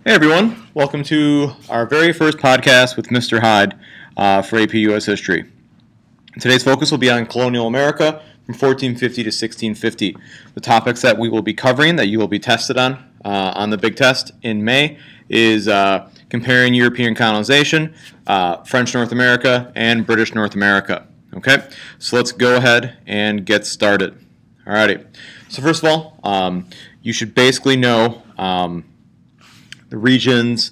Hey everyone, welcome to our very first podcast with Mr. Hyde for AP US History. Today's focus will be on colonial America from 1450 to 1650. The topics that we will be covering, that you will be tested on the big test in May, is comparing European colonization, French North America, and British North America. Okay, so let's go ahead and get started. Alrighty, so first of all, you should basically know the region's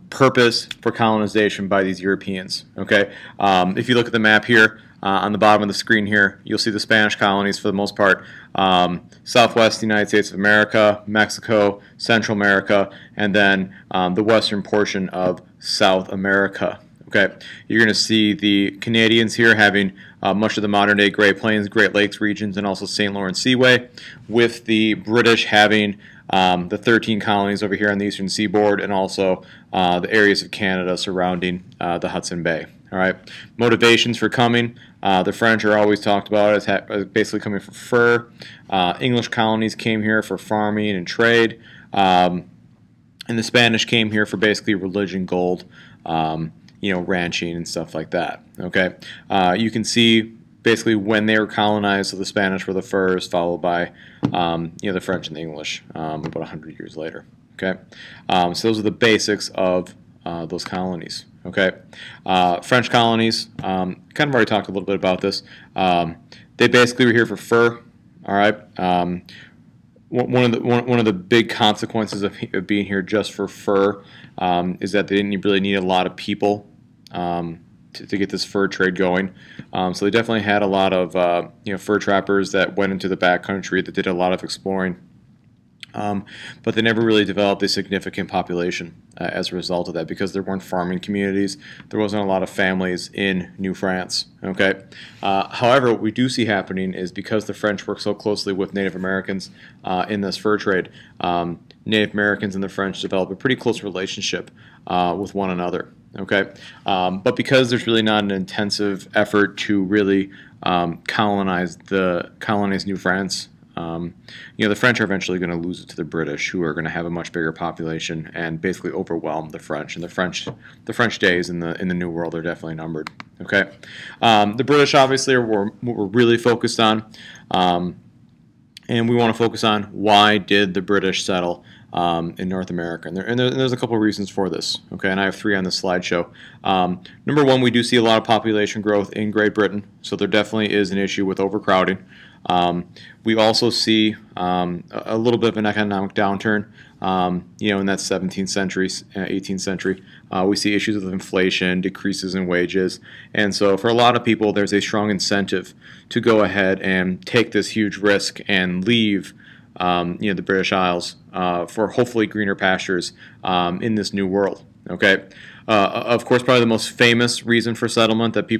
purpose for colonization by these Europeans. Okay, if you look at the map here on the bottom of the screen here, you'll see the Spanish colonies for the most part. Southwest United States of America, Mexico, Central America, and then the western portion of South America. Okay, you're going to see the Canadians here having much of the modern-day Great Plains, Great Lakes regions, and also St. Lawrence Seaway, with the British having the 13 colonies over here on the eastern seaboard, and also the areas of Canada surrounding the Hudson Bay. All right, motivations for coming. The French are always talked about as basically coming for fur. English colonies came here for farming and trade, and the Spanish came here for basically religion, gold, ranching and stuff like that. Okay, you can see basically when they were colonized, so the Spanish were the first, followed by the French and the English about 100 years later. Okay, so those are the basics of those colonies. Okay, French colonies, kind of already talked a little bit about this. They basically were here for fur. All right. One of the big consequences of being here just for fur is that they didn't really need a lot of people to get this fur trade going. So they definitely had a lot of fur trappers that went into the backcountry that did a lot of exploring. But they never really developed a significant population as a result of that, because there weren't farming communities. There wasn't a lot of families in New France. Okay. However, what we do see happening is, because the French work so closely with Native Americans in this fur trade, Native Americans and the French develop a pretty close relationship with one another. Okay, but because there's really not an intensive effort to really colonize New France, the French are eventually going to lose it to the British, who are going to have a much bigger population and basically overwhelm the French. And the French days in the New World are definitely numbered. Okay, the British obviously were really focused on, and we want to focus on, why did the British settle in North America, and there's a couple of reasons for this. Okay, and I have three on the slideshow. Number one, we do see a lot of population growth in Great Britain, so there definitely is an issue with overcrowding. We also see a little bit of an economic downturn, in that 17th century, 18th century. We see issues with inflation, decreases in wages, and so for a lot of people, there's a strong incentive to go ahead and take this huge risk and leave the British Isles for hopefully greener pastures in this new world. Okay, of course, probably the most famous reason for settlement that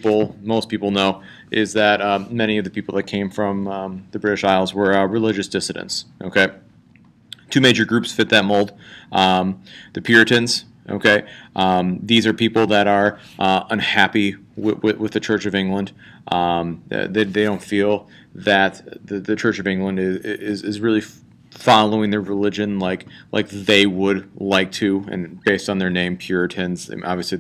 most people know is that many of the people that came from the British Isles were religious dissidents. Okay, two major groups fit that mold. The Puritans. Okay, these are people that are unhappy with the Church of England. They don't feel that the Church of England is really following their religion like they would like to, and based on their name, Puritans, obviously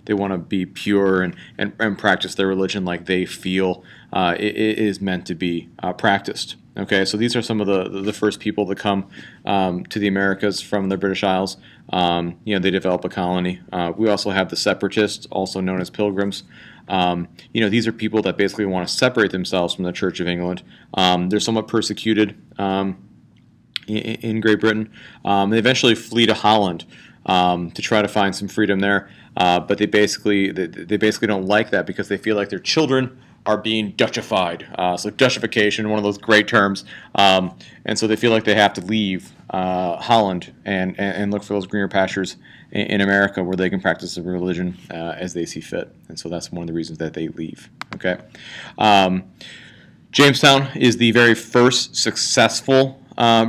they want to be pure and practice their religion like they feel it is meant to be practiced. Okay, so these are some of the first people to come to the Americas from the British Isles. They develop a colony. We also have the separatists, also known as pilgrims. These are people that basically want to separate themselves from the Church of England. They're somewhat persecuted in Great Britain. They eventually flee to Holland to try to find some freedom there, but they basically don't like that, because they feel like their children are being Dutchified. So Dutchification, one of those great terms, and so they feel like they have to leave Holland and look for those greener pastures in America, where they can practice their religion as they see fit. And so that's one of the reasons that they leave. Okay, Jamestown is the very first successful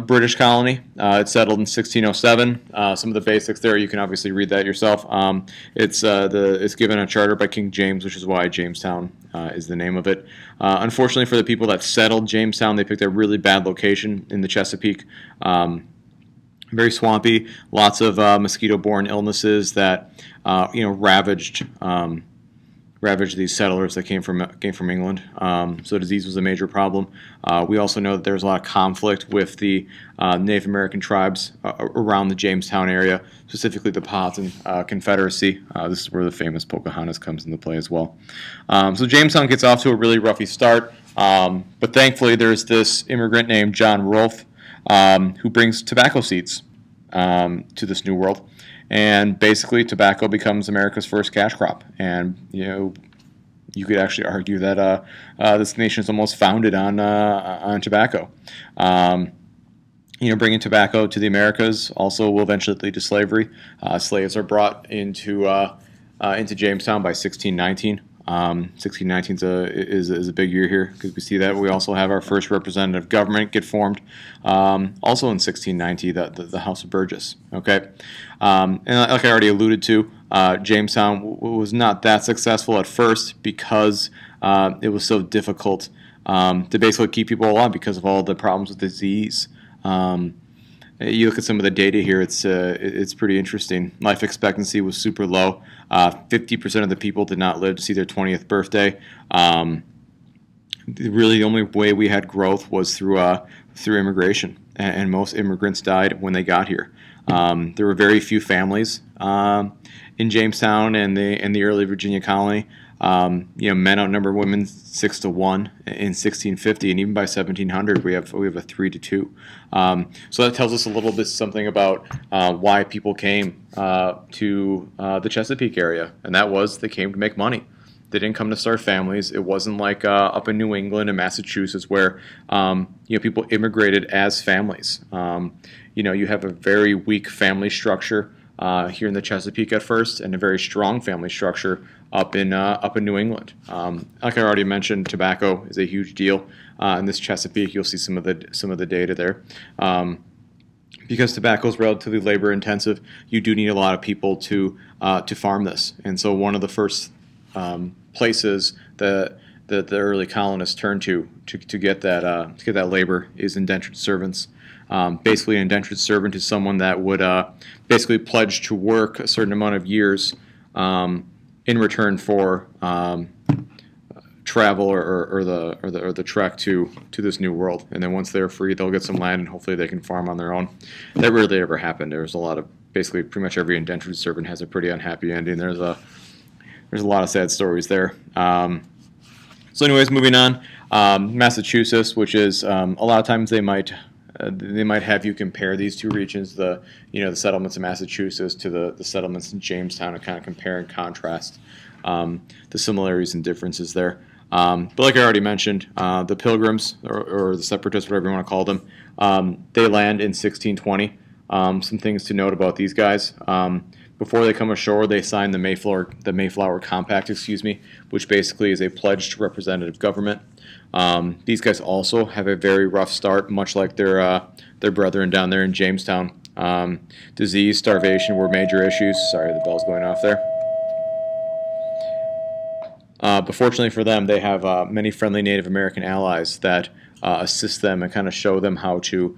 British colony. It settled in 1607. Some of the basics there, you can obviously read that yourself. It's given a charter by King James, which is why Jamestown is the name of it. Unfortunately for the people that settled Jamestown, they picked a really bad location in the Chesapeake Very swampy, lots of mosquito-borne illnesses that ravaged these settlers that came from England. So disease was a major problem. We also know that there was a lot of conflict with the Native American tribes around the Jamestown area, specifically the Powhatan Confederacy. This is where the famous Pocahontas comes into play as well. So Jamestown gets off to a really roughy start, but thankfully there's this immigrant named John Rolfe who brings tobacco seeds to this new world. And basically, tobacco becomes America's first cash crop. And you could actually argue that this nation is almost founded on tobacco. Bringing tobacco to the Americas also will eventually lead to slavery. Slaves are brought into Jamestown by 1619. 1619 is a big year here because we see that. We also have our first representative government get formed, also in 1690, the House of Burgess. Okay, and like I already alluded to, Jamestown was not that successful at first because it was so difficult to basically keep people alive because of all the problems with disease. You look at some of the data here, it's pretty interesting. Life expectancy was super low. 50% of the people did not live to see their 20th birthday. Really, the only way we had growth was through immigration, and most immigrants died when they got here. There were very few families in Jamestown and the early Virginia colony. Men outnumber women 6-1 in 1650, and even by 1700 we have a 3-2. So that tells us a little bit something about why people came to the Chesapeake area, and that was they came to make money. They didn't come to start families. It wasn't like up in New England and Massachusetts where people immigrated as families. You have a very weak family structure here in the Chesapeake at first, and a very strong family structure up in New England. Like I already mentioned, tobacco is a huge deal in this Chesapeake. You'll see some of the data there. Because tobacco is relatively labor intensive, you do need a lot of people to farm this, and so one of the first places that the early colonists turned to get that labor is indentured servants. Basically, an indentured servant is someone that would basically pledge to work a certain amount of years in return for travel or the trek to this new world. And then once they're free, they'll get some land and hopefully they can farm on their own. That rarely ever happened. There's a lot of basically pretty much every indentured servant has a pretty unhappy ending. There's a lot of sad stories there. So anyways, moving on, Massachusetts, which is a lot of times they might have you compare these two regions, the settlements in Massachusetts to the settlements in Jamestown, and kind of compare and contrast the similarities and differences there. But like I already mentioned, the Pilgrims or the Separatists, whatever you want to call them, they land in 1620. Some things to note about these guys. Before they come ashore, they sign the Mayflower Compact, which basically is a pledge to representative government. These guys also have a very rough start, much like their brethren down there in Jamestown. Disease, starvation were major issues. Sorry, the bell's going off there. But fortunately for them, they have many friendly Native American allies that assist them and kind of show them how to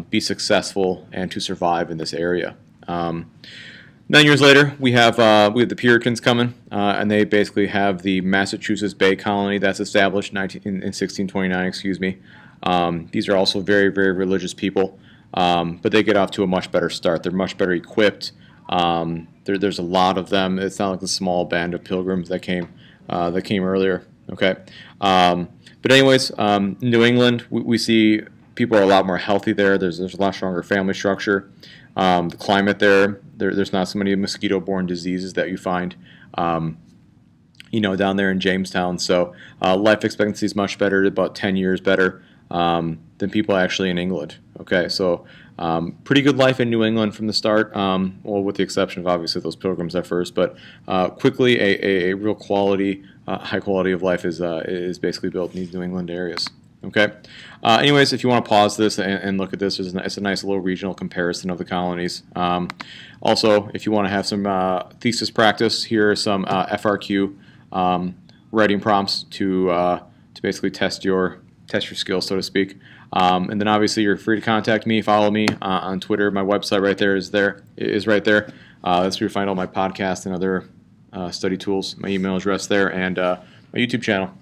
be successful and to survive in this area. 9 years later, we have the Puritans coming, and they basically have the Massachusetts Bay Colony that's established in 1629. These are also very, very religious people, but they get off to a much better start. They're much better equipped. There's a lot of them. It's not like the small band of pilgrims that came earlier. Okay, but anyways, New England, we see people are a lot more healthy there. There's a lot stronger family structure. The climate there's not so many mosquito-borne diseases that you find, down there in Jamestown. So life expectancy is much better, about 10 years better than people actually in England. Okay, so pretty good life in New England from the start, well, with the exception of obviously those pilgrims at first, but quickly a real quality, high quality of life is basically built in these New England areas. Okay. Anyways, if you want to pause this and look at this, it's a nice little regional comparison of the colonies. Also, if you want to have some thesis practice, here are some FRQ writing prompts to basically test your skills, so to speak. And then obviously you're free to contact me, follow me on Twitter. My website right there is right there. That's where you find all my podcasts and other study tools. My email address there, and my YouTube channel.